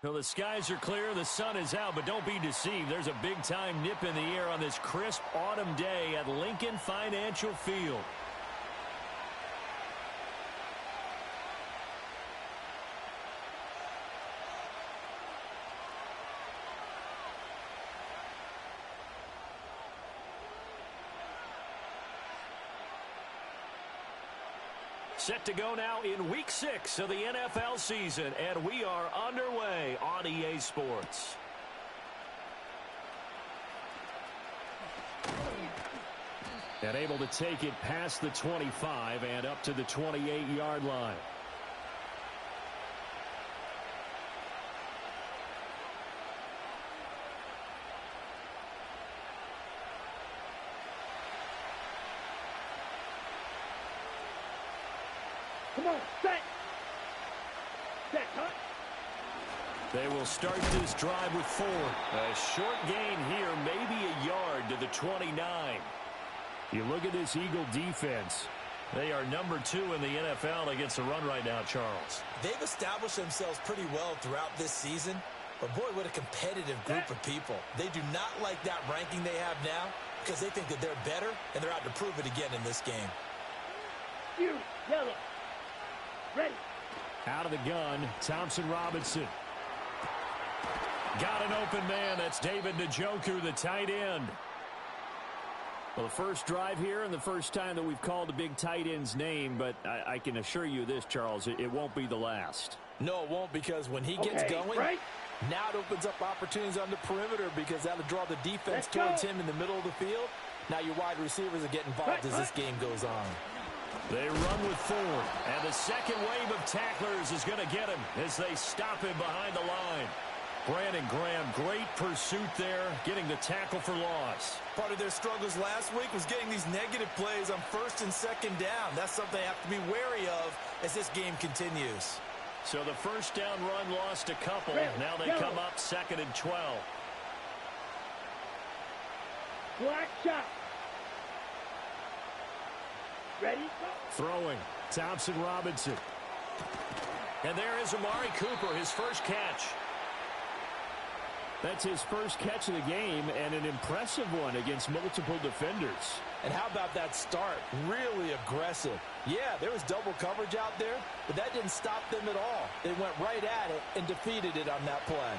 Well, the skies are clear, the sun is out, but don't be deceived. There's a big-time nip in the air on this crisp autumn day at Lincoln Financial Field. Set to go now in Week 6 of the NFL season, and we are underway on EA Sports. And able to take it past the 25 and up to the 28-yard line. Come on, set. Set, cut. They will start this drive with 4. A short gain here, maybe a yard to the 29. You look at this Eagle defense. They are number 2 in the NFL against the run right now, Charles. They've established themselves pretty well throughout this season. But, boy, what a competitive group of people. They do not like that ranking they have now because they think that they're better, and they're out to prove it again in this game. You, yellow. Ready. Out of the gun, Thompson Robinson. Got an open man. That's David Njoku, the tight end. Well, the first drive here and the first time that we've called the big tight end's name, but I can assure you this, Charles, it won't be the last. No, it won't, because when he gets going, right. Now it opens up opportunities on the perimeter because that'll draw the defense towards him in the middle of the field. Now your wide receivers are getting involved as this game goes on. They run with 4, and the second wave of tacklers is going to get him as they stop him behind the line. Brandon Graham, great pursuit there, getting the tackle for loss. Part of their struggles last week was getting these negative plays on first and second down. That's something they have to be wary of as this game continues. So the first down run lost a couple. Now they come up 2nd and 12. Black shot. Ready? Throwing, Thompson Robinson. And there is Amari Cooper, his first catch. That's his first catch of the game, and an impressive one against multiple defenders. And how about that start? Really aggressive. Yeah, there was double coverage out there, but that didn't stop them at all. They went right at it and defeated it on that play.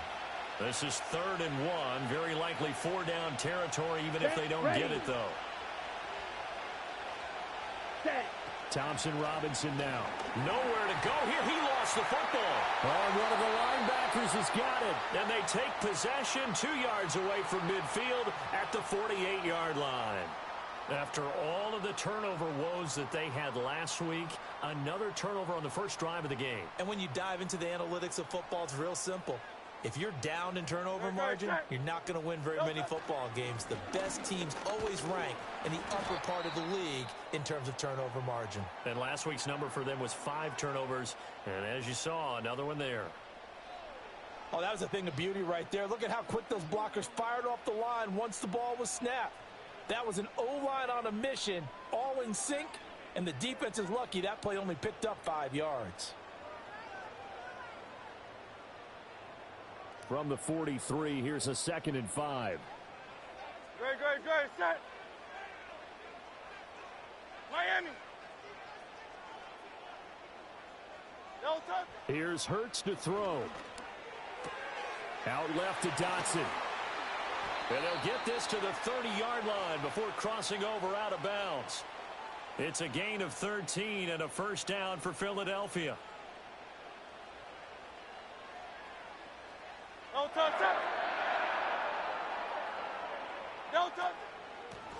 This is 3rd and 1. Very likely 4-down territory, even if they don't get it, though. Thompson Robinson now. Nowhere to go here. He lost the football. Oh, one of the linebackers has got it. And they take possession 2 yards away from midfield at the 48-yard line. After all of the turnover woes that they had last week, another turnover on the first drive of the game. And when you dive into the analytics of football, it's real simple. If you're down in turnover margin, you're not going to win very many football games. The best teams always rank in the upper part of the league in terms of turnover margin. And last week's number for them was 5 turnovers. And as you saw, another one there. Oh, that was a thing of beauty right there. Look at how quick those blockers fired off the line once the ball was snapped. That was an O-line on a mission, all in sync, and the defense is lucky that play only picked up 5 yards. From the 43, here's a 2nd and 5. Great, set. Miami. Delta. Here's Hurts to throw. Out left to Dotson. And they'll get this to the 30-yard line before crossing over out of bounds. It's a gain of 13 and a first down for Philadelphia.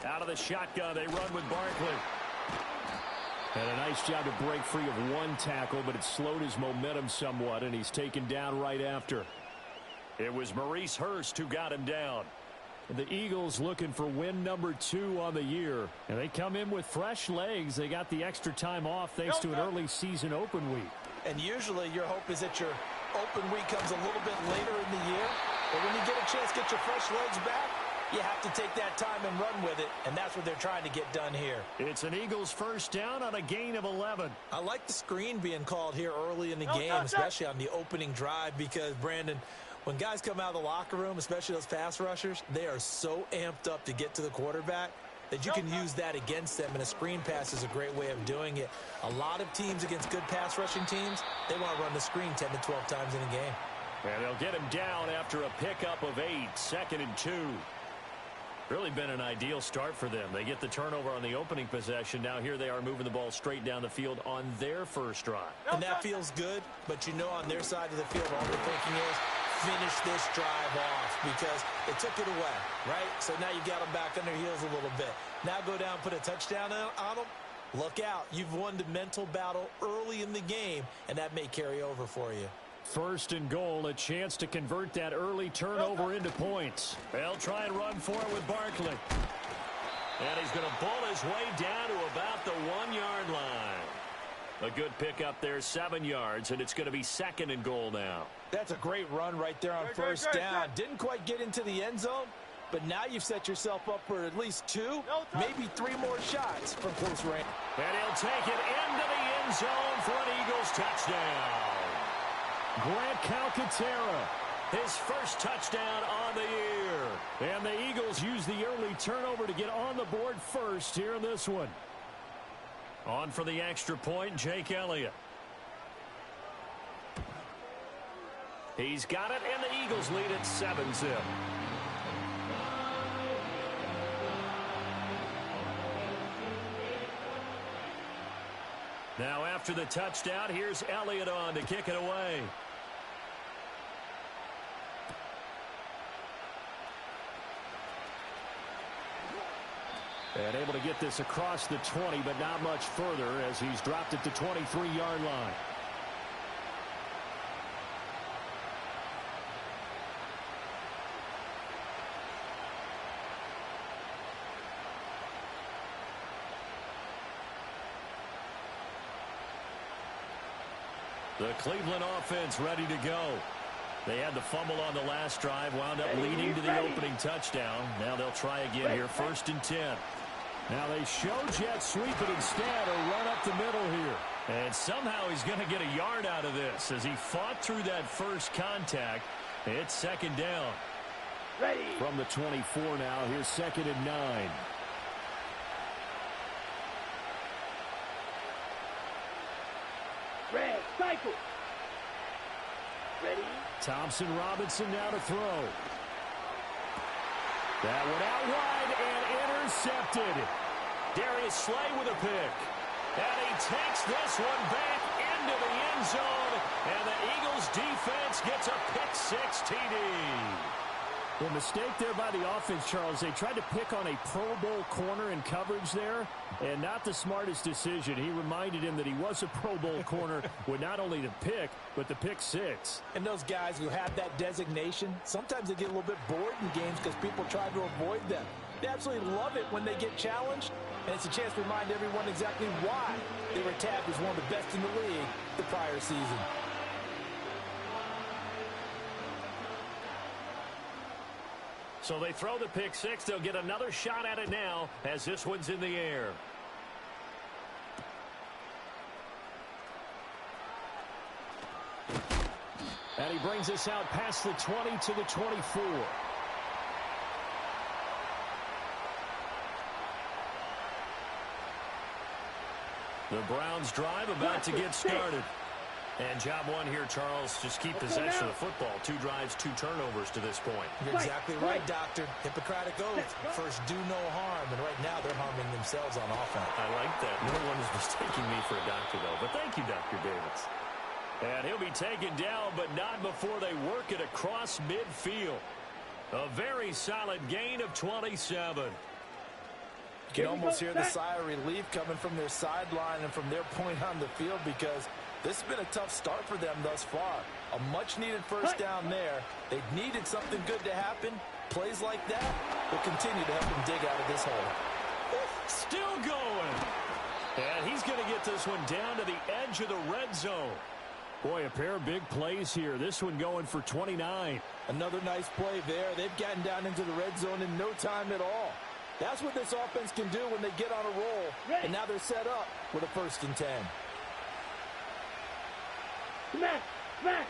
Out of the shotgun, they run with Barkley. And a nice job to break free of one tackle, but it slowed his momentum somewhat, and he's taken down right after. It was Maurice Hurst who got him down. The Eagles looking for win number 2 on the year. And they come in with fresh legs. They got the extra time off thanks to an early season open week. And usually your hope is that your open week comes a little bit later in the year. But when you get a chance to get your fresh legs back, You have to take that time and run with it, and that's what they're trying to get done here. It's an Eagles first down on a gain of 11. I like the screen being called here early in the game, especially on the opening drive, because, Brandon, when guys come out of the locker room, especially those pass rushers, they are so amped up to get to the quarterback that you can use that against them, and a screen pass is a great way of doing it. A lot of teams against good pass rushing teams, they want to run the screen 10 to 12 times in a game. And they'll get him down after a pickup of 8, 2nd and 2. Really been an ideal start for them. They get the turnover on the opening possession. Now here they are moving the ball straight down the field on their first drive. And that feels good, but you know on their side of the field all they're thinking is finish this drive off because they took it away, right? So now you got them back on their heels a little bit. Now go down, put a touchdown on them. Look out. You've won the mental battle early in the game, and that may carry over for you. First and goal, a chance to convert that early turnover into points. They'll try and run for it with Barkley. And he's going to bull his way down to about the 1-yard line. A good pickup there, 7 yards, and it's going to be 2nd and goal now. That's a great run right there on first down. Didn't quite get into the end zone, but now you've set yourself up for at least 2, maybe 3 more shots from close range. And he'll take it into the end zone for an Eagles touchdown. Grant Calcaterra, his first touchdown on the year. And the Eagles use the early turnover to get on the board first here in this one. On for the extra point, Jake Elliott. He's got it, and the Eagles lead at 7-0. Now after the touchdown, here's Elliott on to kick it away. And able to get this across the 20, but not much further as he's dropped at the 23-yard line. The Cleveland offense ready to go. They had the fumble on the last drive, wound up leading to the opening touchdown. Now they'll try again here, 1st and 10. Now they show jet sweep it instead or run up the middle here. And somehow he's going to get a yard out of this as he fought through that first contact. It's 2nd down. Ready. From the 24 now, here's 2nd and 9. Red, cycle. Ready. Thompson Robinson now to throw. That one out wide and intercepted. Darius Slay with a pick. And he takes this one back into the end zone. And the Eagles defense gets a pick-6 TD. The mistake there by the offense, Charles, they tried to pick on a Pro Bowl corner in coverage there, and not the smartest decision. He reminded him that he was a Pro Bowl corner with not only the pick, but the pick-6. And those guys who have that designation, sometimes they get a little bit bored in games because people try to avoid them. They absolutely love it when they get challenged, and it's a chance to remind everyone exactly why they were tabbed as one of the best in the league the prior season. So they throw the pick-6. They'll get another shot at it now as this one's in the air. And he brings us out past the 20 to the 24. The Browns drive about to get started. And job one here, Charles, just keep possession of the football. 2 drives, 2 turnovers to this point. You're exactly right, Doctor. Hippocratic oath. First, do no harm. And right now, they're harming themselves on offense. I like that. No one is mistaking me for a doctor, though. But thank you, Dr. Davis. And he'll be taken down, but not before they work it across midfield. A very solid gain of 27. You can almost hear the sigh of relief coming from their sideline and from their point on the field because this has been a tough start for them thus far. A much-needed first down there. They needed something good to happen. Plays like that will continue to help them dig out of this hole. Still going. And he's going to get this one down to the edge of the red zone. Boy, a pair of big plays here. This one going for 29. Another nice play there. They've gotten down into the red zone in no time at all. That's what this offense can do when they get on a roll. And now they're set up with a 1st and 10.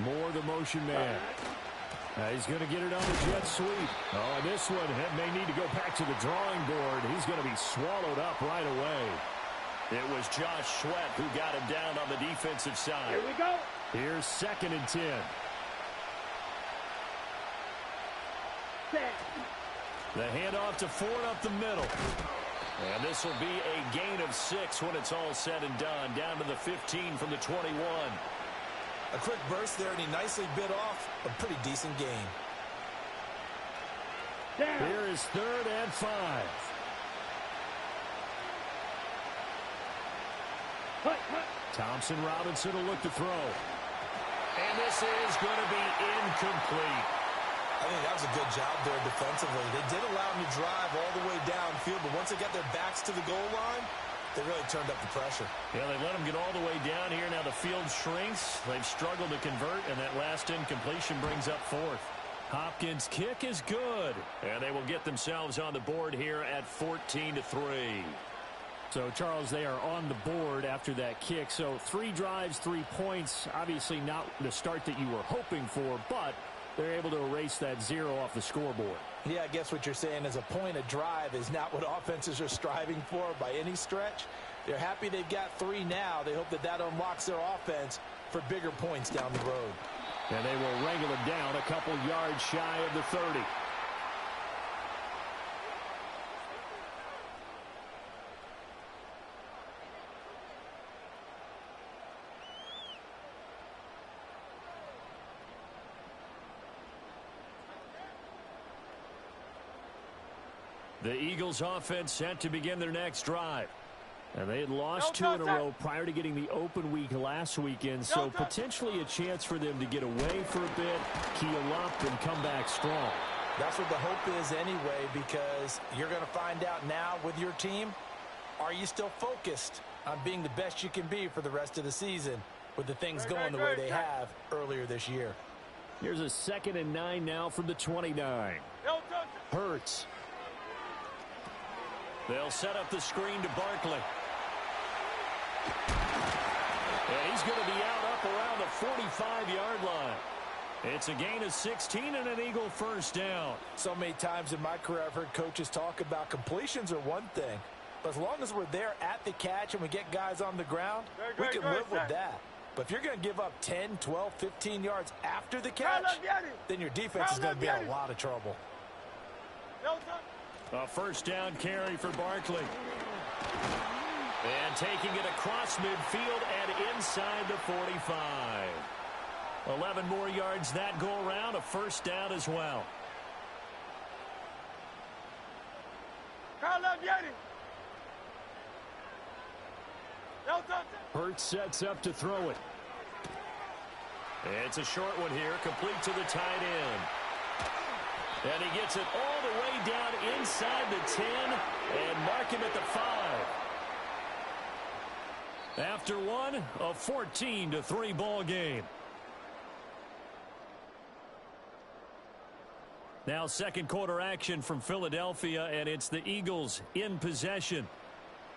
More the motion man. He's going to get it on the jet sweep. Oh, and this one may need to go back to the drawing board. He's going to be swallowed up right away. It was Josh Sweat who got him down on the defensive side. Here we go. Here's 2nd and 10. The handoff to Ford up the middle. And this will be a gain of 6 when it's all said and done. Down to the 15 from the 21. A quick burst there, and he nicely bit off a pretty decent gain. Here is 3rd and 5. Thompson Robinson will look to throw. And this is going to be incomplete. I think that was a good job there defensively. They did allow him to drive all the way downfield, but once they got their backs to the goal line, they really turned up the pressure. Yeah, they let them get all the way down here. Now the field shrinks. They've struggled to convert, and that last incompletion brings up 4th. Hopkins' kick is good, and they will get themselves on the board here at 14-3. So, Charles, they are on the board after that kick. So 3 drives, 3 points. Obviously not the start that you were hoping for, but they're able to erase that 0 off the scoreboard. Yeah, I guess what you're saying is a point a drive is not what offenses are striving for by any stretch. They're happy they've got 3 now. They hope that that unlocks their offense for bigger points down the road. And they will wrangle it down a couple yards shy of the 30. The Eagles offense set to begin their next drive. And they had lost 2 in a row prior to getting the open week last weekend, so potentially a chance for them to get away for a bit, keel up, and come back strong. That's what the hope is anyway, because you're going to find out now with your team, are you still focused on being the best you can be for the rest of the season with the things going the way they have earlier this year. Here's a 2nd and 9 now from the 29. Hurts. They'll set up the screen to Barkley. And he's going to be up around the 45-yard line. It's a gain of 16 and an Eagle 1st down. So many times in my career I've heard coaches talk about completions are one thing, but as long as we're there at the catch and we get guys on the ground, we can live with that. But if you're going to give up 10, 12, 15 yards after the catch, then your defense is going to be in a lot of trouble. A 1st down carry for Barkley. And taking it across midfield and inside the 45. 11 more yards that go around, a 1st down as well. Hurts sets up to throw it. It's a short one here, complete to the tight end. And he gets it all the way down inside the 10 and mark him at the 5. After one, a 14-3 ball game. Now 2nd quarter action from Philadelphia, and it's the Eagles in possession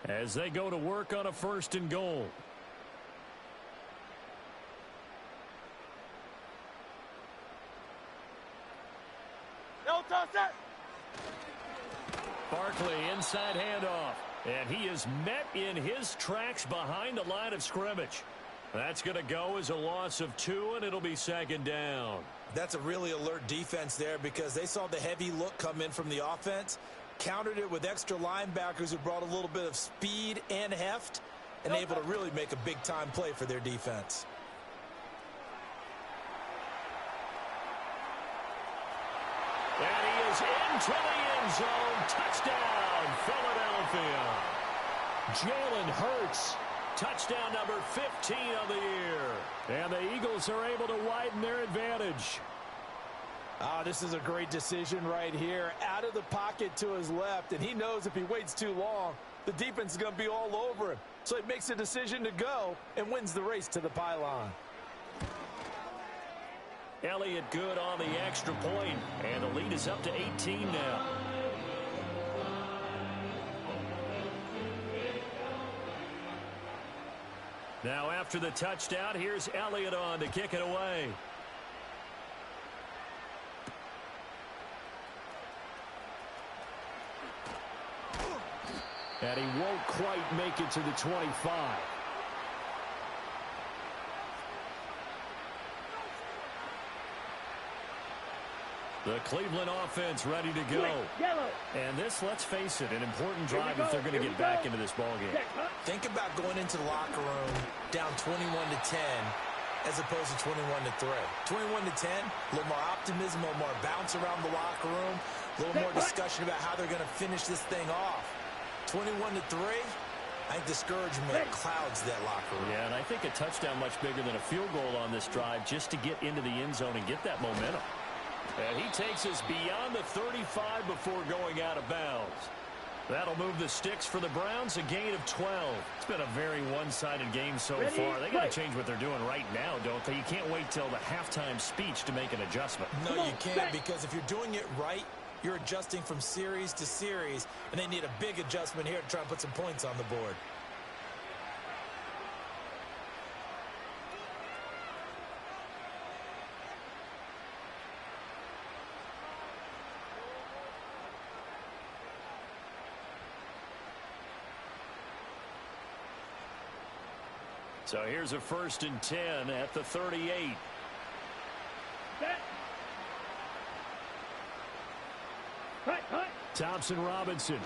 as they go to work on a 1st and goal. Barkley inside handoff, and he is met in his tracks behind the line of scrimmage. That's going to go as a loss of 2, and it'll be 2nd down. That's a really alert defense there because they saw the heavy look come in from the offense, countered it with extra linebackers who brought a little bit of speed and heft, and able to really make a big-time play for their defense. And he is into the end zone. Touchdown, Philadelphia. Jalen Hurts. Touchdown number 15 of the year. And the Eagles are able to widen their advantage. This is a great decision right here. Out of the pocket to his left, and he knows if he waits too long, the defense is going to be all over him. So he makes a decision to go and wins the race to the pylon. Elliott good on the extra point, and the lead is up to 18 now. Now after the touchdown, here's Elliott on to kick it away. And he won't quite make it to the 25. The Cleveland offense ready to go. And this, let's face it, an important drive if they're going to get back into this ballgame. Think about going into the locker room down 21-10 as opposed to 21-3. 21-10, a little more optimism, a little more bounce around the locker room, a little more discussion about how they're going to finish this thing off. 21-3, I think discouragement clouds that locker room. Yeah, and I think a touchdown much bigger than a field goal on this drive just to get into the end zone and get that momentum. And he takes us beyond the 35 before going out of bounds. That'll move the sticks for the Browns, a gain of 12. It's been a very one-sided game so far. They got to change what they're doing right now, don't they? You can't wait till the halftime speech to make an adjustment. No, you can't, because if you're doing it right, you're adjusting from series to series, and they need a big adjustment here to try and put some points on the board. So here's a 1st and 10 at the 38. Thompson Robinson.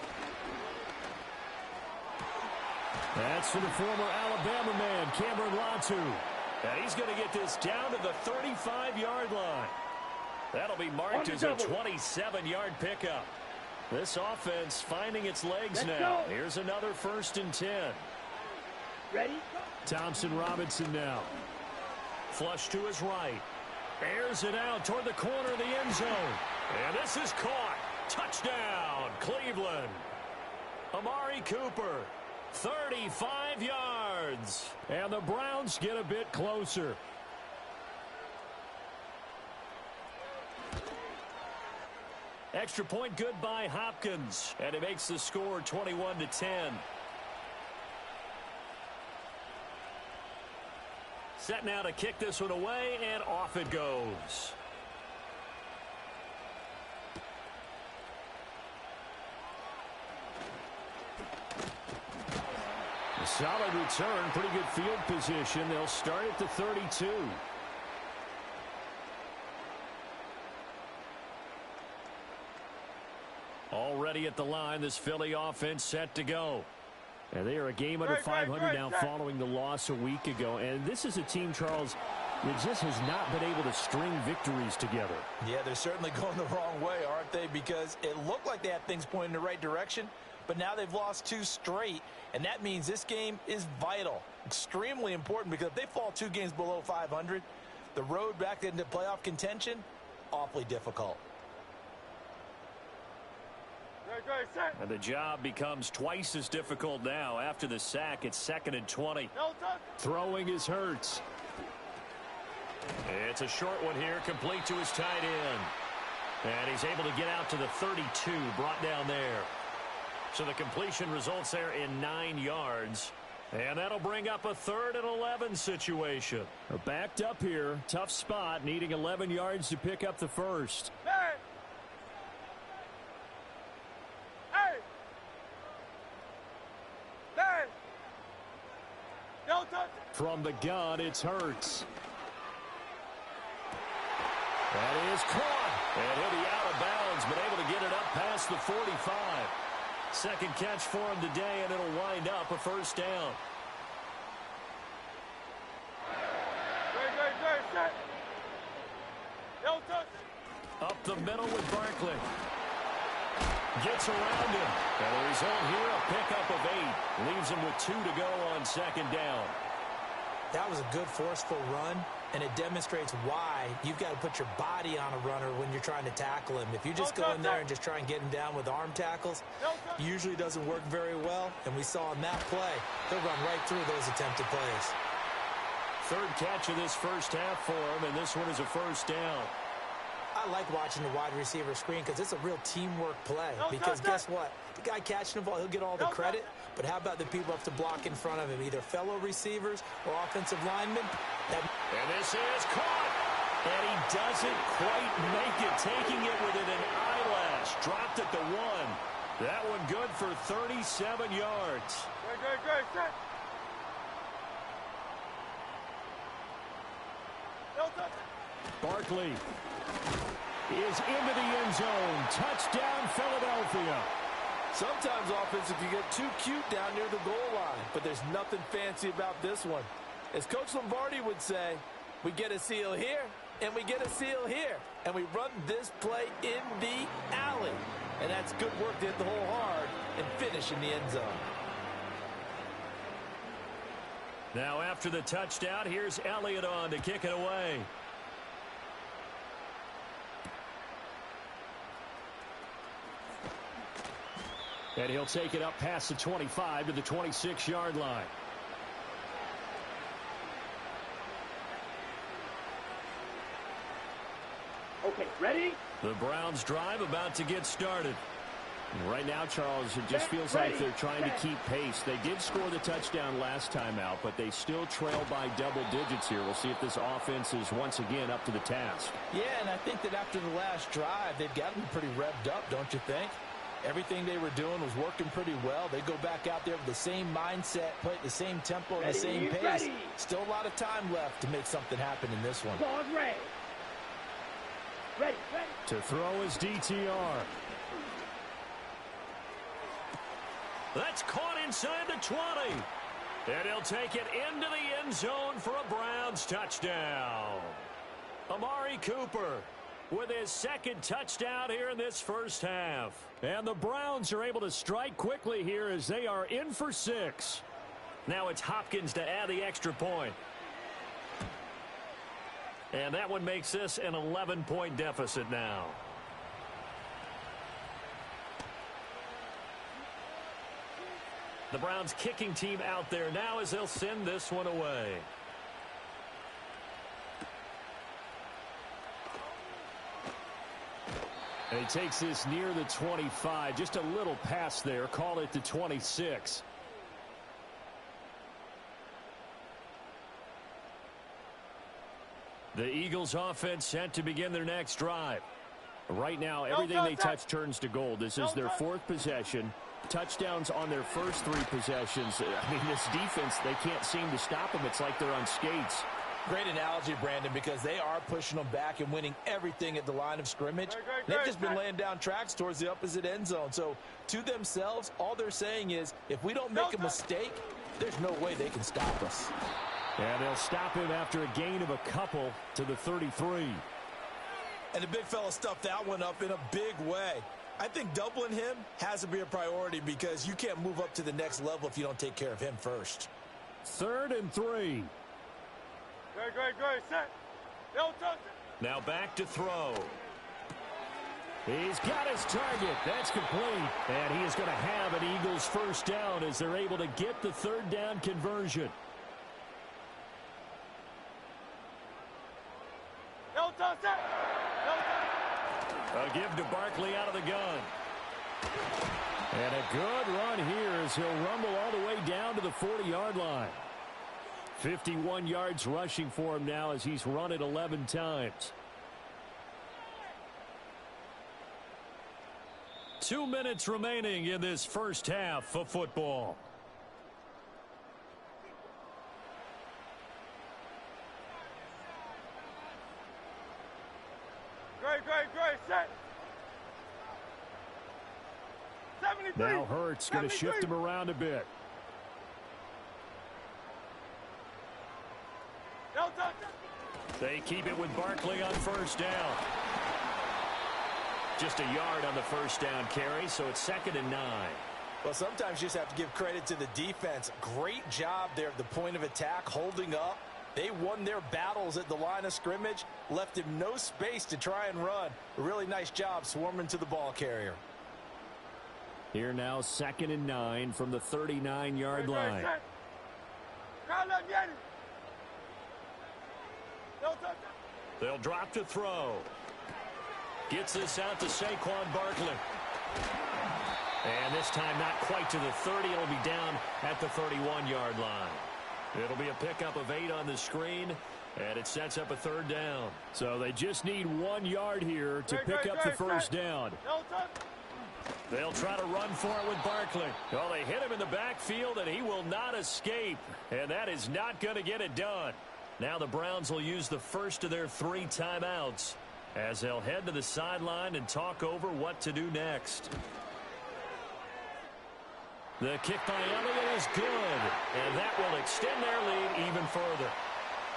That's for the former Alabama man, Cameron Latu. And he's going to get this down to the 35-yard line. That'll be marked as a 27-yard pickup. This offense finding its legs now. Here's another 1st and 10. Ready? Thompson Robinson now. Flush to his right. Airs it out toward the corner of the end zone. And this is caught. Touchdown, Cleveland. Amari Cooper, 35 yards. And the Browns get a bit closer. Extra point good by Hopkins. And it makes the score 21-10. Set now to kick this one away, and off it goes. A solid return, pretty good field position. They'll start at the 32. Already at the line, this Philly offense set to go. And they are a game under 500 now following the loss a week ago. And this is a team, Charles, that just has not been able to string victories together. Yeah, they're certainly going the wrong way, aren't they? Because it looked like they had things pointing in the right direction, but now they've lost 2 straight. And that means this game is vital, extremely important, because if they fall 2 games below 500, the road back into playoff contention, awfully difficult. And the job becomes twice as difficult now. After the sack, it's 2nd and 20. Throwing is Hurts. It's a short one here, complete to his tight end. And he's able to get out to the 32, brought down there. So the completion results there in 9 yards. And that'll bring up a 3rd and 11 situation. They're backed up here. Tough spot, needing 11 yards to pick up the first. From the gun, it's Hurts. That is caught. And he'll be out of bounds, but able to get it up past the 45. Second catch for him today, and it'll wind up a 1st down. Up the middle with Barkley. Gets around him. And the result here, a pickup of 8. Leaves him with 2 to go on 2nd down. That was a good forceful run, and it demonstrates why you've got to put your body on a runner when you're trying to tackle him. If you just go in there and just try and get him down with arm tackles, usually doesn't work very well. And we saw in that play, they'll run right through those attempted plays. Third catch of this first half for him, and this one is a first down. I like watching the wide receiver screen because it's a real teamwork play. Because guess what? The guy catching the ball, he'll get all the credit. But how about the people who have to block in front of him, either fellow receivers or offensive linemen? And this is caught. And he doesn't quite make it, taking it within an eyelash. Dropped at the 1. That one good for 37 yards. Good. Barkley is into the end zone. Touchdown, Philadelphia. Sometimes offense, if you get too cute down near the goal line, but there's nothing fancy about this one. As Coach Lombardi would say, we get a seal here, and we get a seal here, and we run this play in the alley. And that's good work to hit the hole hard and finish in the end zone. Now after the touchdown, here's Elliott on to kick it away. And he'll take it up past the 25 to the 26-yard line. Okay, ready? The Browns drive about to get started. Right now, Charles, it just feels like they're trying to keep pace. They did score the touchdown last time out, but they still trail by double digits here. We'll see if this offense is once again up to the task. Yeah, and I think that after the last drive, they've got to be pretty revved up, don't you think? Everything they were doing was working pretty well. They go back out there with the same mindset, play at the same tempo and the same pace. Still a lot of time left to make something happen in this one. Ball ready. Ready. To throw his DTR. That's caught inside the 20. And he'll take it into the end zone for a Browns touchdown. Amari Cooper with his second touchdown here in this first half. And the Browns are able to strike quickly here as they are in for 6. Now it's Hopkins to add the extra point. And that one makes this an 11-point deficit now. The Browns kicking team out there now as they'll send this one away. And he takes this near the 25. Just a little pass there. Call it the 26. The Eagles offense set to begin their next drive. Right now, everything they touch turns to gold. This is their 4th possession. Touchdowns on their first 3 possessions. I mean, this defense, they can't seem to stop them. It's like they're on skates. Great analogy, Brandon, because they are pushing them back and winning everything at the line of scrimmage. They've just been laying down tracks towards the opposite end zone. So, to themselves, all they're saying is, if we don't make a mistake, there's no way they can stop us. And they'll stop him after a gain of a couple to the 33. And the big fella stuffed that one up in a big way. I think doubling him has to be a priority because you can't move up to the next level if you don't take care of him first. 3rd and 3. Good. Set. Now back to throw. He's got his target. That's complete. And he is going to have an Eagles first down as they're able to get the 3rd down conversion. A give to Barkley out of the gun. And a good run here as he'll rumble all the way down to the 40-yard line. 51 yards rushing for him now as he's run it 11 times. 2 minutes remaining in this first half of football. Great. Set. Now Hurts going to shift him around a bit. They keep it with Barkley on first down. Just a yard on the first down carry, so it's 2nd and 9. Well, sometimes you just have to give credit to the defense. Great job there at the point of attack, holding up. They won their battles at the line of scrimmage, left him no space to try and run. A really nice job swarming to the ball carrier. Here now, 2nd and 9 from the 39-yard line. No touchdown. They'll drop to throw. Gets this out to Saquon Barkley. And this time not quite to the 30. It'll be down at the 31-yard line. It'll be a pickup of 8 on the screen, and it sets up a third down. So they just need 1 yard here to pick up the first down. No touchdown. They'll try to run for it with Barkley. Well, they hit him in the backfield, and he will not escape. And that is not going to get it done. Now the Browns will use the first of their 3 timeouts as they'll head to the sideline and talk over what to do next. The kick by Elliott is good, and that will extend their lead even further.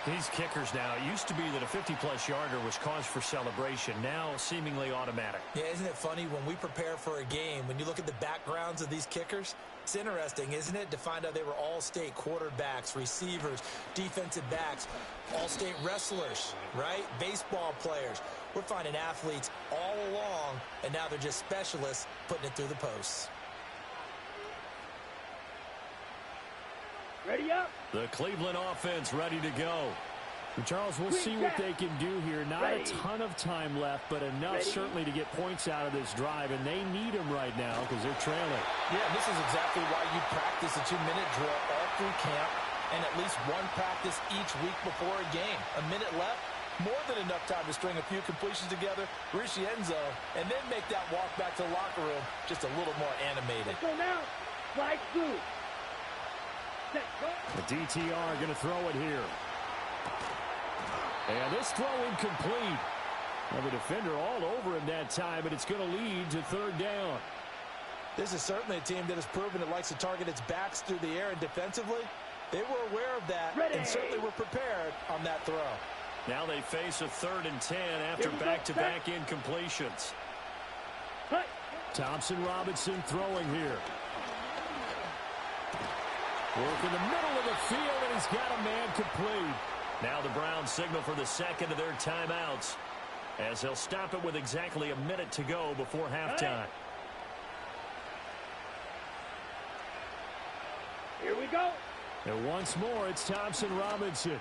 These kickers now, it used to be that a 50-plus yarder was cause for celebration, now seemingly automatic. Yeah, isn't it funny when we prepare for a game, when you look at the backgrounds of these kickers, it's interesting, isn't it, to find out they were all-state quarterbacks, receivers, defensive backs, all-state wrestlers, right? Baseball players. We're finding athletes all along, and now they're just specialists putting it through the posts. Ready up. The Cleveland offense ready to go. And Charles, we'll see what they can do here. Not a ton of time left, but enough certainly to get points out of this drive, and they need them right now because they're trailing. Yeah, this is exactly why you practice a 2-minute drill all through camp and at least 1 practice each week before a game. A minute left, more than enough time to string a few completions together, reach the end zone, and then make that walk back to the locker room just a little more animated. Let's go now. Slide through. The DTR going to throw it here. And this throw incomplete. Well, the defender all over him that time, but it's going to lead to third down. This is certainly a team that has proven it likes to target its backs through the air, and defensively, they were aware of that and certainly were prepared on that throw. Now they face a 3rd and 10 after back-to-back incompletions. Thompson Robinson throwing here. Work in the middle of the field, and he's got a man complete. Now the Browns signal for the second of their timeouts as they'll stop it with exactly a minute to go before halftime. Here we go. And once more, it's Thompson Robinson.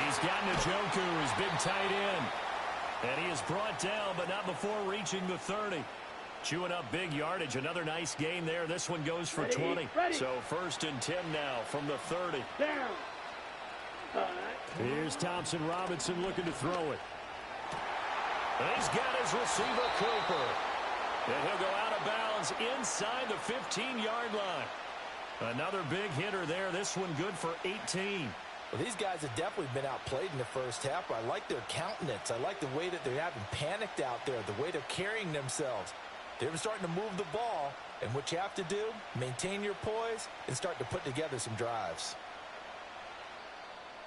He's got Njoku, his big tight end. And he is brought down, but not before reaching the 30. Chewing up big yardage. Another nice gain there. This one goes for 20. So 1st and 10 now from the 30. Down. Here's Thompson Robinson looking to throw it. And he's got his receiver, Cooper. And he'll go out of bounds inside the 15-yard line. Another big hitter there. This one good for 18. Well, these guys have definitely been outplayed in the first half. I like their countenance. I like the way that they haven't panicked out there, the way they're carrying themselves. They're starting to move the ball, and what you have to do, maintain your poise and start to put together some drives.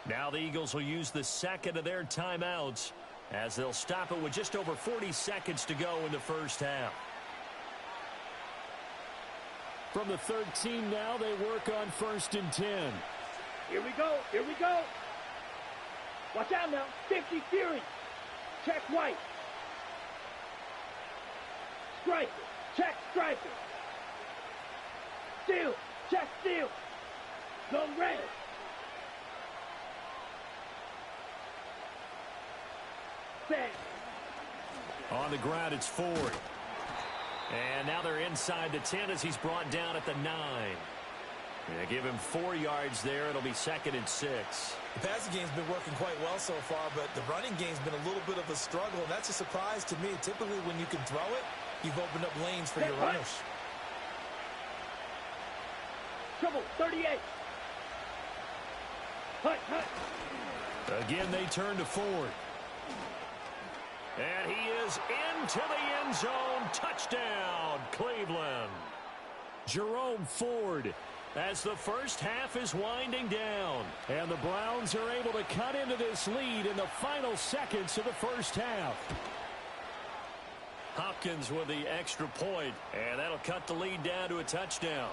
Now the Eagles will use the second of their timeouts as they'll stop it with just over 40 seconds to go in the first half. From the 13 now, they work on 1st and 10. Here we go. Here we go. Watch out now. 50 Fury. Check White. Striker. Check Striker. Steal. Check Steal. Go red. Set. On the ground, it's Ford. And now they're inside the 10 as he's brought down at the 9. They give him 4 yards there. It'll be 2nd and 6. The passing game's been working quite well so far, but the running game's been a little bit of a struggle, and that's a surprise to me. Typically, when you can throw it, you've opened up lanes for your runners. Trouble, 38. Hut, hut. Again, they turn to Ford. And he is into the end zone. Touchdown, Cleveland. Jerome Ford, as the first half is winding down. And the Browns are able to cut into this lead in the final seconds of the first half. Hopkins with the extra point, and that'll cut the lead down to a touchdown.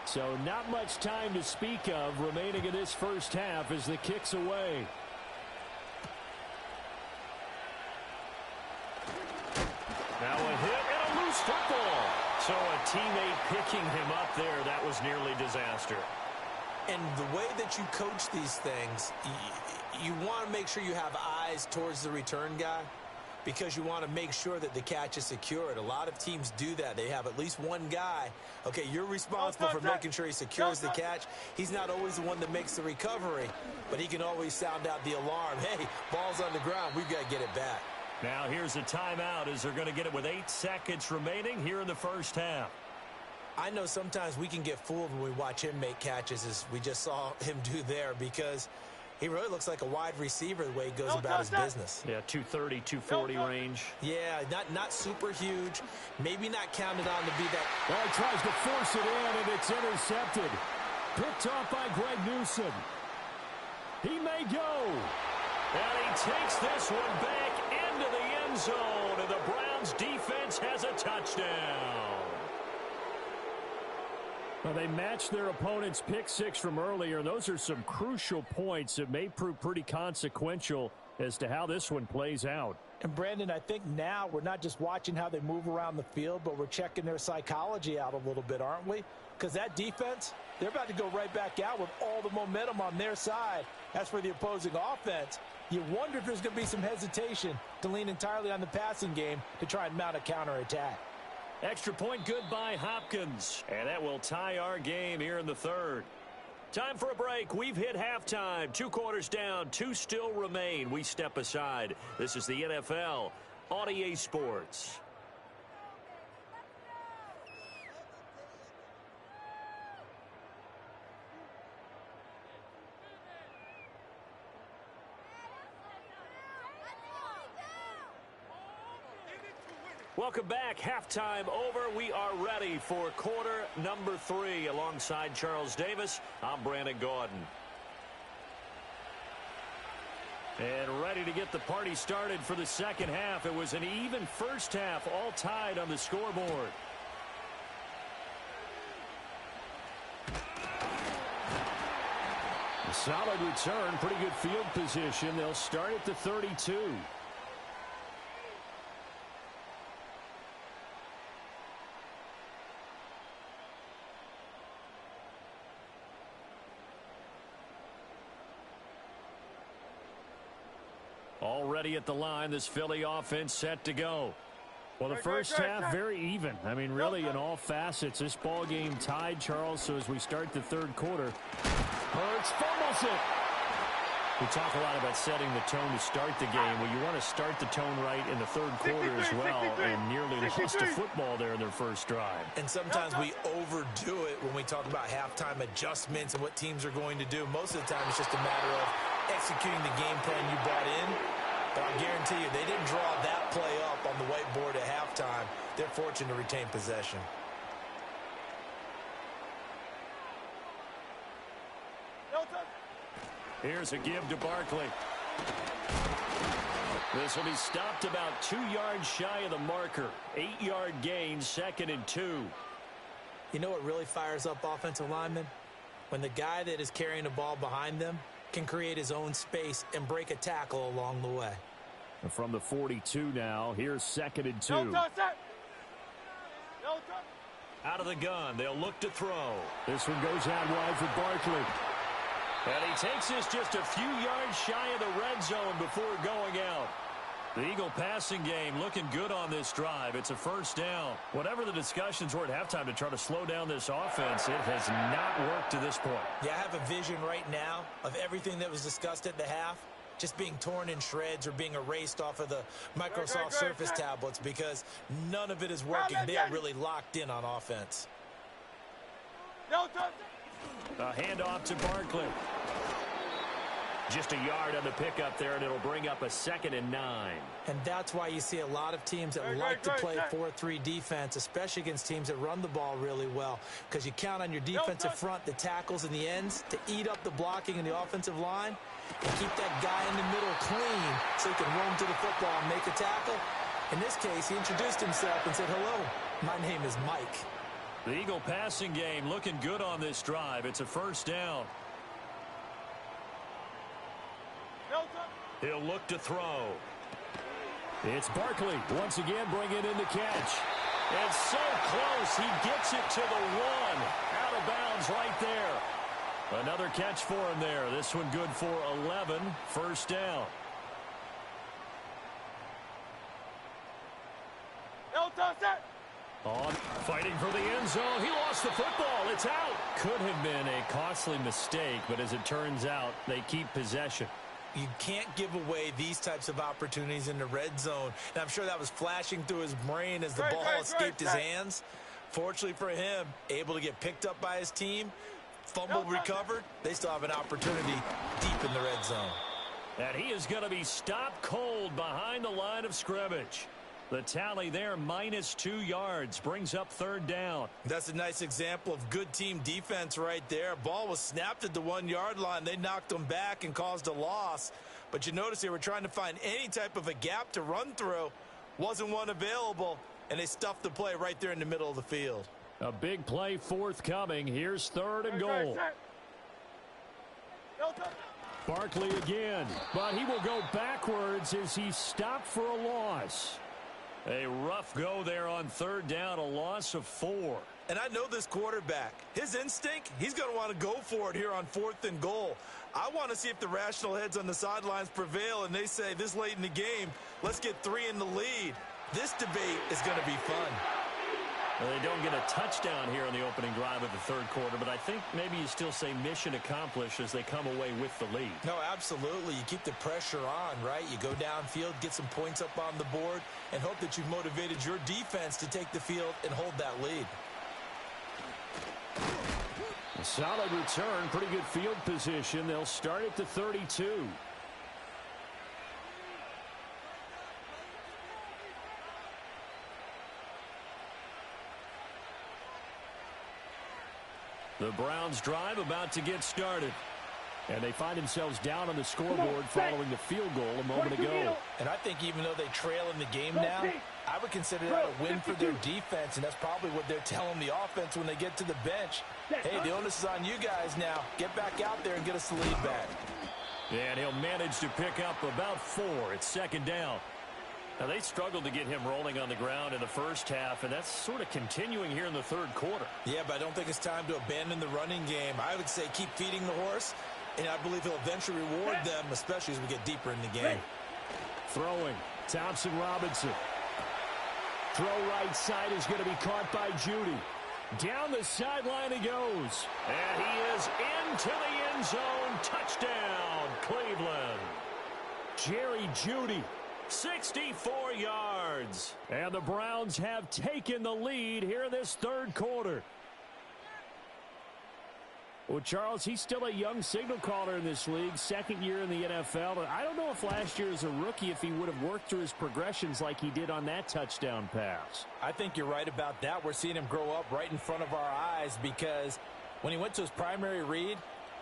So not much time to speak of remaining in this first half as the kick's away. Now a hit and a loose football. So a teammate picking him up there, that was nearly disaster. And the way that you coach these things, you want to make sure you have eyes towards the return guy because you want to make sure that the catch is secured. A lot of teams do that. They have at least one guy. Okay, you're responsible for making sure he secures the catch. He's not always the one that makes the recovery, but he can always sound out the alarm. Hey, ball's on the ground. We've got to get it back. Now here's a timeout as they're going to get it with 8 seconds remaining here in the first half. I know sometimes we can get fooled when we watch him make catches, as we just saw him do there, because he really looks like a wide receiver the way he goes about his business. Yeah, 230, 240 range. Yeah, not super huge. Maybe not counted on to be that. Well, he tries to force it in, and it's intercepted. Picked off by Greg Newsom. He may go. And he takes this one back into the end zone, and the Browns defense has a touchdown. Well, they matched their opponent's pick six from earlier. Those are some crucial points that may prove pretty consequential as to how this one plays out. And, Brandon, I think now we're not just watching how they move around the field, but we're checking their psychology out a little bit, aren't we? Because that defense, they're about to go right back out with all the momentum on their side. As for the opposing offense, you wonder if there's going to be some hesitation to lean entirely on the passing game to try and mount a counterattack. Extra point good by Hopkins. And that will tie our game here in the third. Time for a break. We've hit halftime. 2 quarters down. 2 still remain. We step aside. This is the NFL on EA Sports. Welcome back. Halftime over. We are ready for quarter number 3. Alongside Charles Davis, I'm Brandon Gaudin. And ready to get the party started for the second half. It was an even first half, all tied on the scoreboard. A solid return, pretty good field position. They'll start at the 32. Already at the line, this Philly offense set to go. Well, the first half, very even. I mean, really, in all facets, this ball game tied, Charles. So as we start the third quarter, Hurts fumbles it. We talk a lot about setting the tone to start the game. Well, you want to start the tone right in the third quarter as well, and nearly lost a football there in their first drive. And sometimes we overdo it when we talk about halftime adjustments and what teams are going to do. Most of the time, it's just a matter of executing the game plan you brought in. But I guarantee you, they didn't draw that play up on the whiteboard at halftime. They're fortunate to retain possession. Here's a give to Barkley. This will be stopped about 2 yards shy of the marker. 8-yard gain, 2nd and 2. You know what really fires up offensive linemen? When the guy that is carrying the ball behind them can create his own space and break a tackle along the way. And from the 42 now, here's 2nd and 2. Out of the gun, they'll look to throw. This one goes out wide for Barkley. And he takes this just a few yards shy of the red zone before going out. The Eagle passing game looking good on this drive. It's a first down. Whatever the discussions were at halftime to try to slow down this offense, it has not worked to this point. Yeah, I have a vision right now of everything that was discussed at the half just being torn in shreds or being erased off of the Microsoft Surface tablets because none of it is working. They are really locked in on offense. A handoff to Barkley. Just a yard on the pickup there, and it'll bring up a 2nd and 9. And that's why you see a lot of teams that like to play 4-3 defense, especially against teams that run the ball really well, because you count on your defensive front, the tackles and the ends, to eat up the blocking in the offensive line and keep that guy in the middle clean so he can roam to the football and make a tackle. In this case, he introduced himself and said, "Hello, my name is Mike." The Eagle passing game looking good on this drive. It's a first down. He'll look to throw. It's Barkley once again bringing in the catch. It's so close. He gets it to the 1. Out of bounds right there. Another catch for him there. This one good for 11. First down. On, fighting for the end zone. He lost the football. It's out. Could have been a costly mistake, but as it turns out, they keep possession. You can't give away these types of opportunities in the red zone. And I'm sure that was flashing through his brain as the ball escaped his hands. Fortunately for him, able to get picked up by his team, fumble recovered. They still have an opportunity deep in the red zone. And he is going to be stopped cold behind the line of scrimmage. The tally there, -2 yards, brings up third down. That's a nice example of good team defense right there. Ball was snapped at the 1 yard line. They knocked them back and caused a loss. But you notice they were trying to find any type of a gap to run through. Wasn't one available, and they stuffed the play right there in the middle of the field. A big play forthcoming. Here's third and goal. Barkley again, but he will go backwards as he's stopped for a loss. A rough go there on third down, a loss of 4. And I know this quarterback. His instinct, he's going to want to go for it here on 4th and goal. I want to see if the rational heads on the sidelines prevail and they say this late in the game, let's get 3 in the lead. This debate is going to be fun. Well, they don't get a touchdown here in the opening drive of the third quarter, but I think maybe you still say mission accomplished as they come away with the lead. No, absolutely. You keep the pressure on, right? You go downfield, get some points up on the board, and hope that you've motivated your defense to take the field and hold that lead. A solid return, pretty good field position. They'll start at the 32. The Browns drive about to get started. And they find themselves down on the scoreboard following the field goal a moment ago. And I think even though they trail in the game now, I would consider that a win for their defense, and that's probably what they're telling the offense when they get to the bench. Hey, the onus is on you guys now. Get back out there and get us the lead back. And he'll manage to pick up about 4. It's second down. Now, they struggled to get him rolling on the ground in the first half, and that's sort of continuing here in the third quarter. Yeah, but I don't think it's time to abandon the running game. I would say keep feeding the horse, and I believe he'll eventually reward them, especially as we get deeper in the game. Throwing, Thompson Robinson. Throw right side is going to be caught by Judy. Down the sideline he goes. And he is into the end zone. Touchdown, Cleveland. Jerry Judy. 64 yards. And the Browns have taken the lead here in this third quarter. Well, Charles, he's still a young signal caller in this league, second year in the NFL. I don't know if last year as a rookie if he would have worked through his progressions like he did on that touchdown pass. I think you're right about that. We're seeing him grow up right in front of our eyes because when he went to his primary read,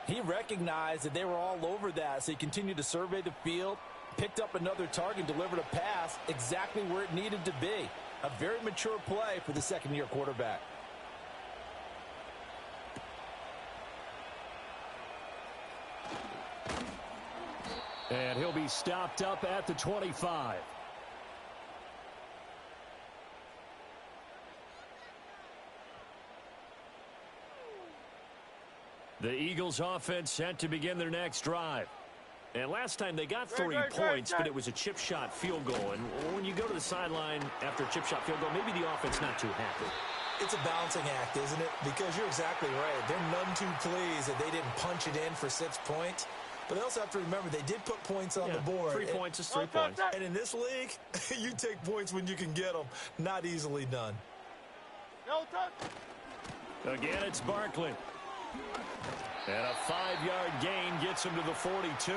he recognized that they were all over that, so he continued to survey the field, picked up another target, delivered a pass exactly where it needed to be. A very mature play for the second-year quarterback. And he'll be stopped up at the 25. The Eagles offense set to begin their next drive. And last time they got 3 points, but it was a chip shot field goal. And when you go to the sideline after a chip shot field goal, maybe the offense not too happy. It's a balancing act, isn't it? Because you're exactly right. They're none too pleased that they didn't punch it in for 6 points. But they also have to remember they did put points on the board. 3 points is 3 points. And in this league, you take points when you can get them. Not easily done. Again, it's Barkley. And a 5-yard gain gets him to the 42.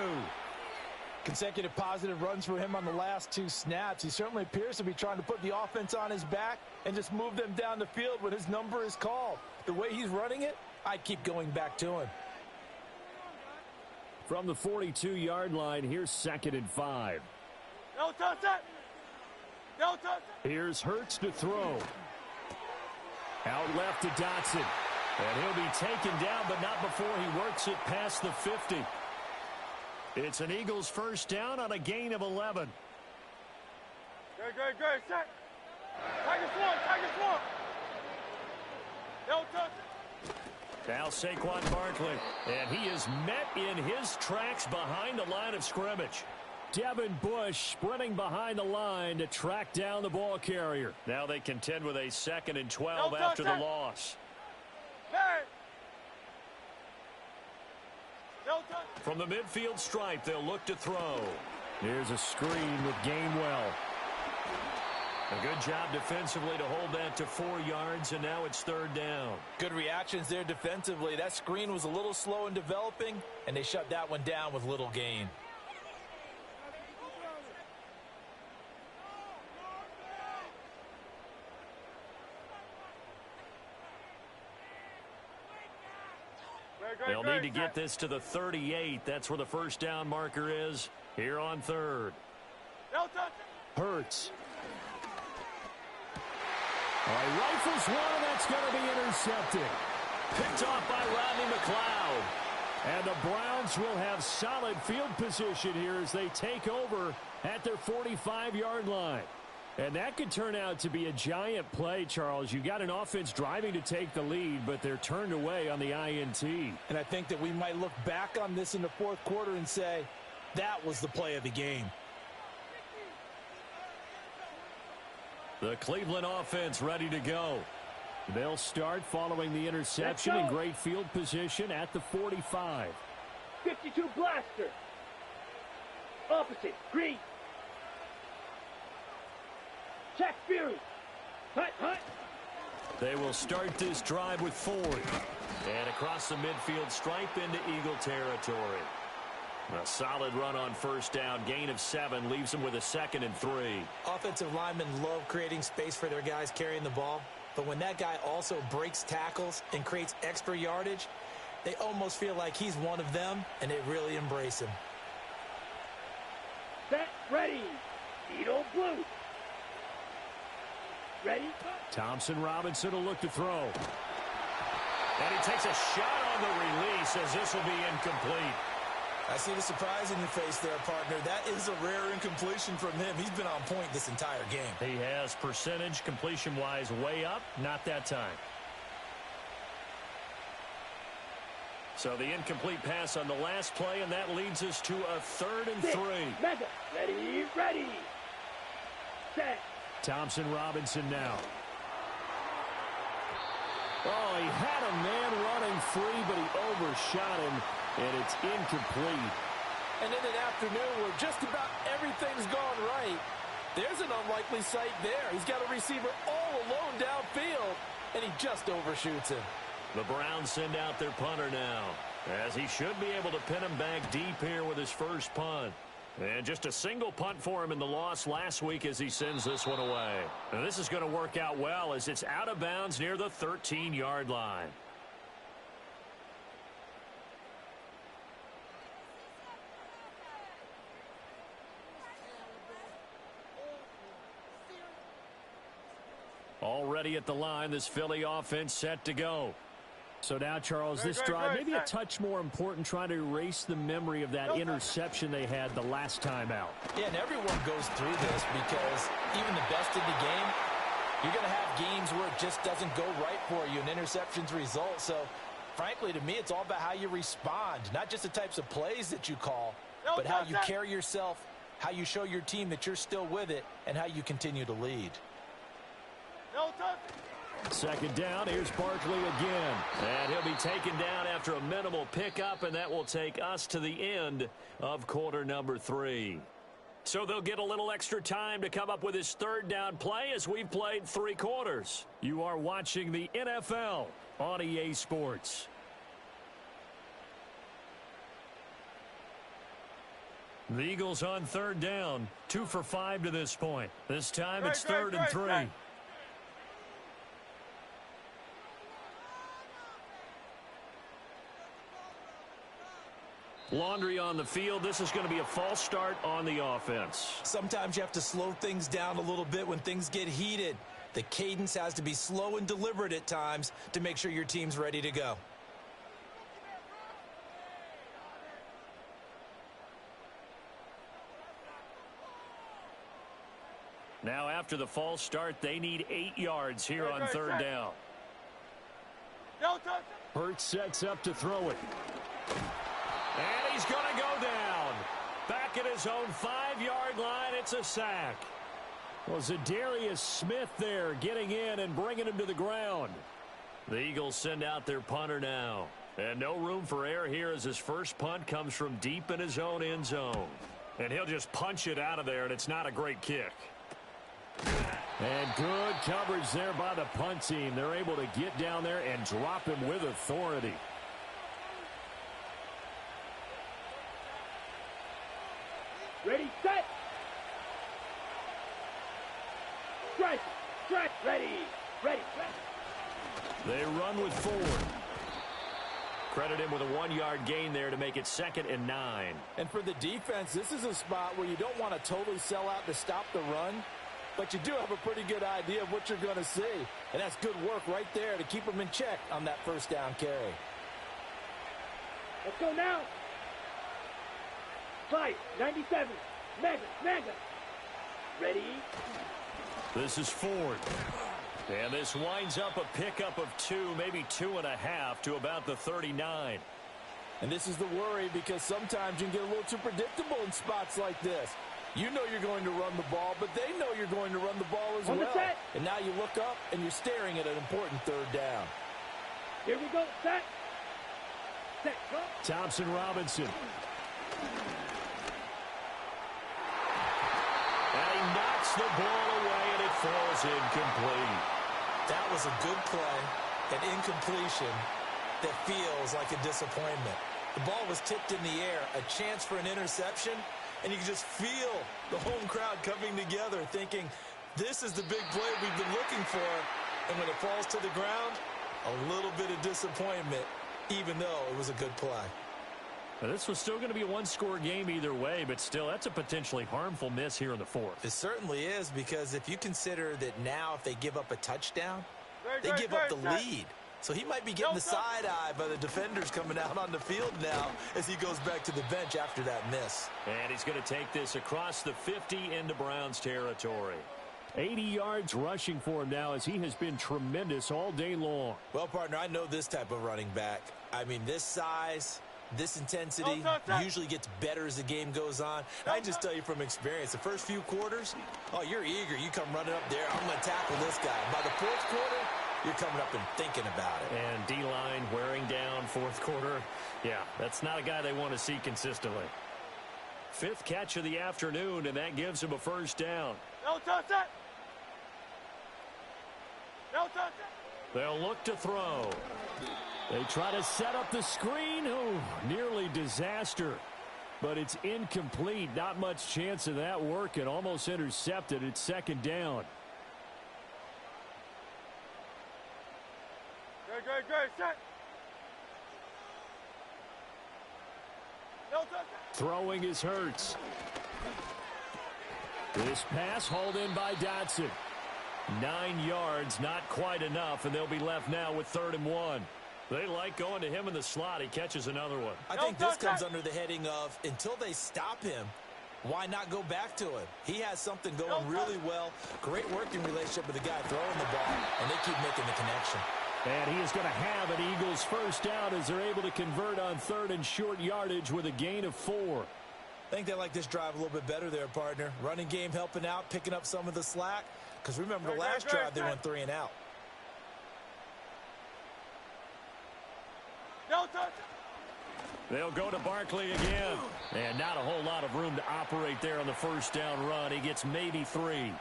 Consecutive positive runs for him on the last 2 snaps. He certainly appears to be trying to put the offense on his back and just move them down the field when his number is called. The way he's running it, I'd keep going back to him. From the 42-yard line, here's 2nd and 5. Here's Hurts to throw. Out left to Dotson. And he'll be taken down, but not before he works it past the 50. It's an Eagles first down on a gain of 11. Good. Set. Tiger swarm. Now Saquon Barkley. And he is met in his tracks behind the line of scrimmage. Devin Bush sprinting behind the line to track down the ball carrier. Now they contend with a 2nd and 12 after the loss. From the midfield stripe, they'll look to throw. Here's a screen with Gainwell. A good job defensively to hold that to 4 yards, and now it's 3rd down. Good reactions there defensively. That screen was a little slow in developing, and they shut that one down with little gain. They'll need to get this to the 38. That's where the 1st down marker is here on 3rd. Hurts. All right, rifles one. That's going to be intercepted. Picked off by Rodney McLeod. And the Browns will have solid field position here as they take over at their 45-yard line. And that could turn out to be a giant play, Charles. You got an offense driving to take the lead, but they're turned away on the INT. And I think that we might look back on this in the 4th quarter and say, that was the play of the game. The Cleveland offense ready to go. They'll start following the interception in great field position at the 45. 52 blaster. Opposite. Green. Check Fury. Hunt. They will start this drive with 4. And across the midfield stripe into Eagle territory. A solid run on 1st down. Gain of 7 leaves them with a 2nd and 3. Offensive linemen love creating space for their guys carrying the ball. But when that guy also breaks tackles and creates extra yardage, they almost feel like he's one of them, and they really embrace him. Set, ready. Beetle blue. Ready? Thompson Robinson will look to throw. And he takes a shot on the release as this will be incomplete. I see the surprise in your face there, partner. That is a rare incompletion from him. He's been on point this entire game. He has percentage completion-wise way up, not that time. So the incomplete pass on the last play, and that leads us to a 3rd and 3. Mega. Ready. Set. Thompson Robinson now. Oh, he had a man running free, but he overshot him, and it's incomplete. And in an afternoon where just about everything's gone right, there's an unlikely sight there. He's got a receiver all alone downfield, and he just overshoots him. The Browns send out their punter now, as he should be able to pin him back deep here with his first punt. And just a single punt for him in the loss last week as he sends this one away. And this is going to work out well as it's out of bounds near the 13-yard line. Already at the line, this Philly offense set to go. So now, Charles, this drive maybe a touch more important, trying to erase the memory of that interception they had the last time out. Yeah, and everyone goes through this because even the best in the game, you're going to have games where it just doesn't go right for you, and interceptions result. So, frankly, to me, it's all about how you respond, not just the types of plays that you call, but how you carry yourself, how you show your team that you're still with it, and how you continue to lead. Second down, here's Barkley again. And he'll be taken down after a minimal pickup, and that will take us to the end of quarter number 3. So they'll get a little extra time to come up with his 3rd down play as we've played 3 quarters. You are watching the NFL on EA Sports. The Eagles on 3rd down, 2 for 5 to this point. This time it's 3rd and 3. Laundry on the field. This is going to be a false start on the offense. Sometimes you have to slow things down a little bit when things get heated. The cadence has to be slow and deliberate at times to make sure your team's ready to go. Now after the false start, they need 8 yards here on 3rd down. No touch. Hurts sets up to throw it. And he's going to go down. Back at his own 5-yard line, it's a sack. Well, Zadarius Smith there getting in and bringing him to the ground. The Eagles send out their punter now. And no room for error here as his first punt comes from deep in his own end zone. And he'll just punch it out of there, and it's not a great kick. And good coverage there by the punt team. They're able to get down there and drop him with authority. Ready, set. Strike, strike, ready, ready, ready. They run with Ford. Credit him with a 1-yard gain there to make it 2nd and 9. And for the defense, this is a spot where you don't want to totally sell out to stop the run, but you do have a pretty good idea of what you're going to see. And that's good work right there to keep them in check on that first down carry. Let's go now. 5, 97, mega. Ready? This is Ford. And this winds up a pickup of 2, maybe 2.5 to about the 39. And this is the worry because sometimes you can get a little too predictable in spots like this. You know you're going to run the ball, but they know you're going to run the ball as well. And now you look up and you're staring at an important 3rd down. Here we go. Set. Set. Go. Thompson Robinson. And he knocks the ball away, and it falls incomplete. That was a good play, an incompletion that feels like a disappointment. The ball was tipped in the air, a chance for an interception, and you can just feel the home crowd coming together thinking, this is the big play we've been looking for. And when it falls to the ground, a little bit of disappointment, even though it was a good play. Now, this was still going to be a 1-score game either way, but still, that's a potentially harmful miss here in the 4th. It certainly is, because if you consider that now if they give up a touchdown, they give up the lead. So he might be getting the side eye by the defenders coming out on the field now as he goes back to the bench after that miss. And he's going to take this across the 50 into Browns territory. 80 yards rushing for him now as he has been tremendous all day long. Well, partner, I know this type of running back. I mean, this size, this intensity usually gets better as the game goes on. I just tell you from experience, the first few quarters, oh, you're eager. You come running up there, I'm going to tackle this guy. By the 4th quarter, you're coming up and thinking about it. And D-line wearing down 4th quarter. Yeah, that's not a guy they want to see consistently. 5th catch of the afternoon, and that gives him a first down. No touch that. No touch that. They'll look to throw. They try to set up the screen. Oh, nearly disaster. But it's incomplete. Not much chance of that working. Almost intercepted. It's 2nd down. Good. Set. No touch that. Throwing is Hurts. This pass hauled in by Dotson. 9 yards, not quite enough, and they'll be left now with 3rd and 1. They like going to him in the slot. He catches another one. I think this comes under the heading of, until they stop him, why not go back to him? He has something going really well. Great working relationship with the guy throwing the ball, and they keep making the connection. And he is going to have an Eagles first down as they're able to convert on 3rd and short yardage with a gain of 4. I think they like this drive a little bit better there, partner. Running game helping out, picking up some of the slack. Because remember, the last drive, they went 3 and out. No touch. They'll go to Barkley again. And not a whole lot of room to operate there on the first down run. He gets maybe 3.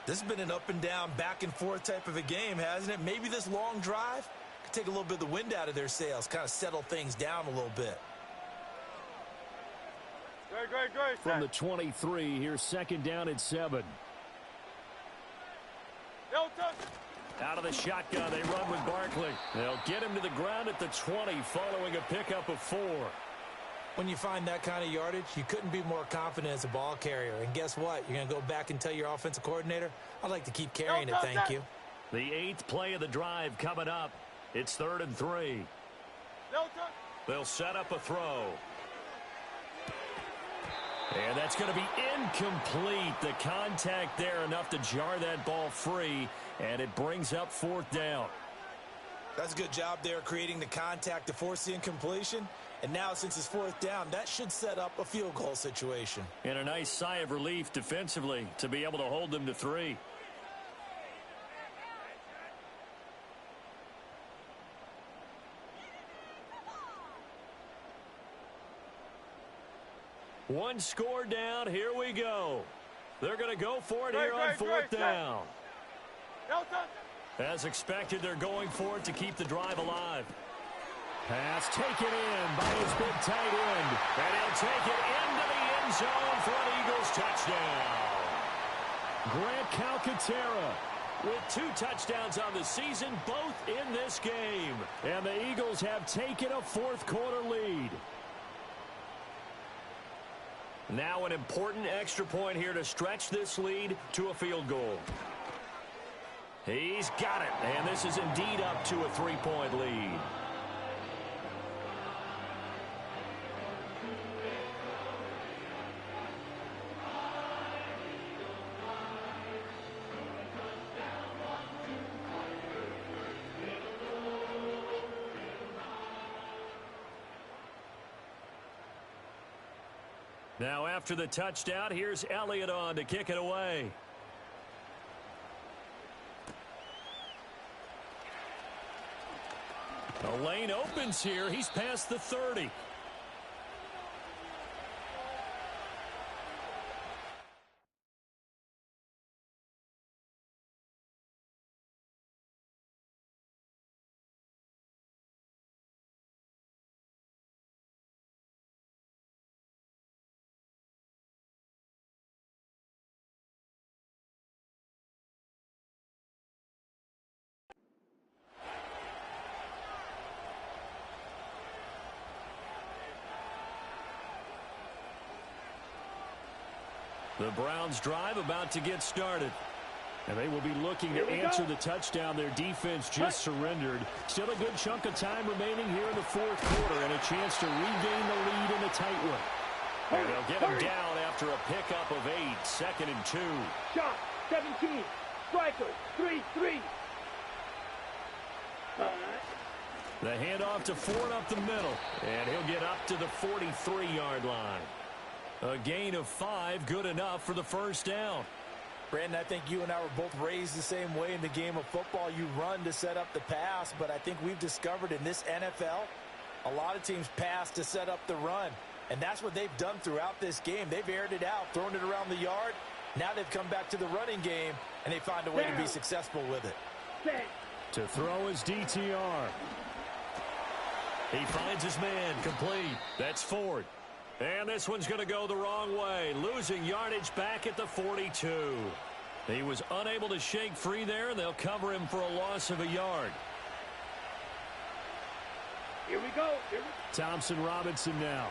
This has been an up and down, back and forth type of a game, hasn't it? Maybe this long drive could take a little bit of the wind out of their sails, kind of settle things down a little bit. Good. From the 23, here's 2nd down and 7. No touch. Out of the shotgun, they run with Barkley. They'll get him to the ground at the 20 following a pickup of 4. When you find that kind of yardage, you couldn't be more confident as a ball carrier. And guess what? You're going to go back and tell your offensive coordinator, I'd like to keep carrying it, thank you. The 8th play of the drive coming up. It's 3rd and 3. No touch. They'll set up a throw. And that's going to be incomplete. The contact there enough to jar that ball free, and it brings up 4th down. That's a good job there creating the contact to force the incompletion. And now, since it's fourth down, that should set up a field goal situation. And a nice sigh of relief defensively to be able to hold them to 3. One score down. Here we go. They're going to go for it here on fourth down. As expected, they're going for it to keep the drive alive. Pass taken in by his big tight end. And he'll take it into the end zone for an Eagles touchdown. Grant Calcaterra With 2 touchdowns on the season, both in this game. And the Eagles have taken a fourth-quarter lead. Now an important extra point here to stretch this lead to a field goal. He's got it, and this is indeed up to a 3-point lead. Now after the touchdown, here's Elliott on to kick it away. The lane opens here. He's past the 30. The Browns drive about to get started. And they will be looking to answer the touchdown their defense just surrendered. Still a good chunk of time remaining here in the fourth quarter and a chance to regain the lead in a tight one. And they'll get him down after a pickup of 8, 2nd and 2. Shot, 17. Striker, 3-3. The handoff to Ford up the middle. And he'll get up to the 43-yard line. A gain of 5, good enough for the first down. Brandon, I think you and I were both raised the same way in the game of football. You run to set up the pass, but I think we've discovered in this NFL, a lot of teams pass to set up the run. And that's what they've done throughout this game. They've aired it out, thrown it around the yard. Now they've come back to the running game, and they find a way to be successful with it. To throw his DTR. He finds his man, complete. That's Ford. And this one's going to go the wrong way, losing yardage back at the 42. He was unable to shake free there, and they'll cover him for a loss of a yard. Here we go. Thompson Robinson now.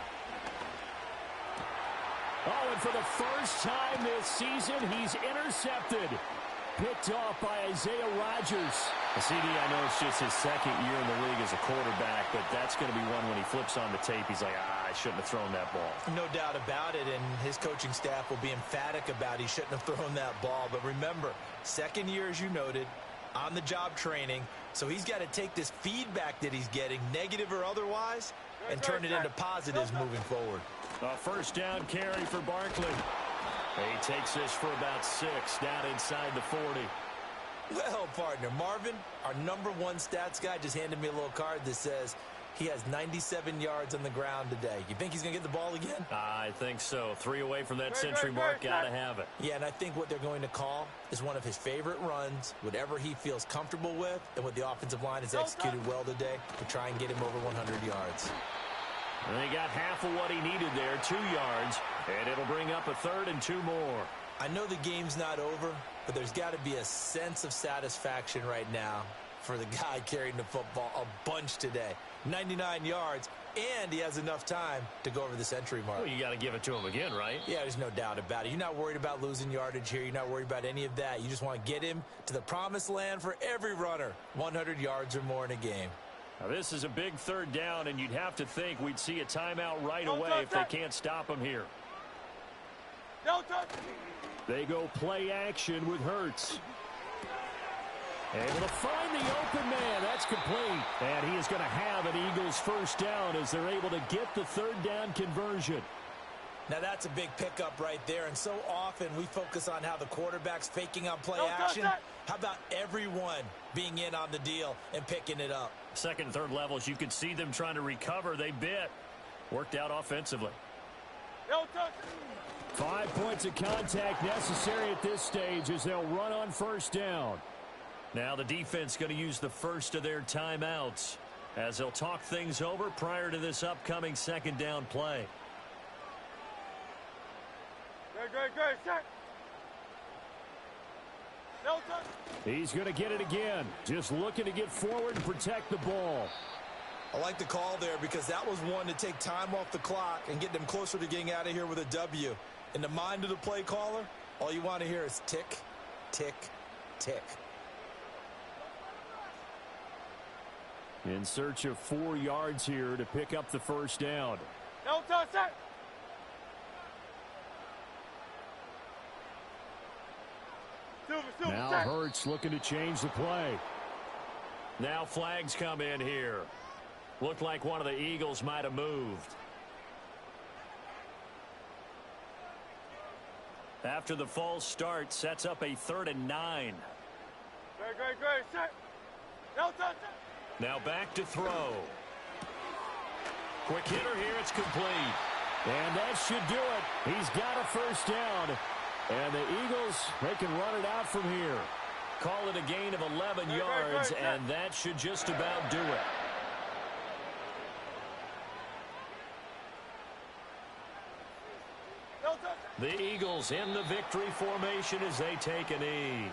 Oh, and for the first time this season, he's intercepted. Picked off by Isaiah Rodgers. CD, I know it's just his second year in the league as a quarterback, but that's going to be one when he flips on the tape. He's like, I shouldn't have thrown that ball. No doubt about it, and his coaching staff will be emphatic about he shouldn't have thrown that ball. But remember, second year, as you noted, on-the-job training, so he's got to take this feedback that he's getting, negative or otherwise, and turn it into positives moving forward. A first down carry for Barkley. He takes this for about 6 down inside the 40. Well, partner, Marvin, our #1 stats guy, just handed me a little card that says he has 97 yards on the ground today. You think he's going to get the ball again? I think so. 3 away from that century mark. Got to have it. Yeah, and I think what they're going to call is one of his favorite runs, whatever he feels comfortable with, and what the offensive line has executed well today to try and get him over 100 yards. And they got half of what he needed there, 2 yards, and it'll bring up a 3rd and 2 more. I know the game's not over, but there's got to be a sense of satisfaction right now for the guy carrying the football a bunch today. 99 yards, and he has enough time to go over the century mark. Well, you got to give it to him again, right? Yeah, there's no doubt about it. You're not worried about losing yardage here. You're not worried about any of that. You just want to get him to the promised land for every runner, 100 yards or more in a game. Now, this is a big 3rd down, and you'd have to think we'd see a timeout right away if they can't stop him here. They go play action with Hurts. Able to find the open man. That's complete. And he is going to have an Eagles first down as they're able to get the third down conversion. Now that's a big pickup right there, and so often we focus on how the quarterback's faking on play action. How about everyone being in on the deal and picking it up? Second and third levels, you could see them trying to recover. They bit. Worked out offensively. 5 points of contact necessary at this stage as they'll run on first down. Now the defense going to use the first of their timeouts as they'll talk things over prior to this upcoming second down play. Great, set. He's going to get it again. Just looking to get forward and protect the ball. I like the call there because that was one to take time off the clock and get them closer to getting out of here with a W. In the mind of the play caller, all you want to hear is tick, tick, tick. In search of 4 yards here to pick up the first down. Set. Now Hurts looking to change the play. Now flags come in here. Looked like one of the Eagles might have moved. After the false start, sets up a 3rd and 9. Great, set. Now back to throw. Quick hitter here, it's complete. And that should do it. He's got a first down. And the Eagles, they can run it out from here. Call it a gain of 11 yards, and that should just about do it. The Eagles in the victory formation as they take a knee.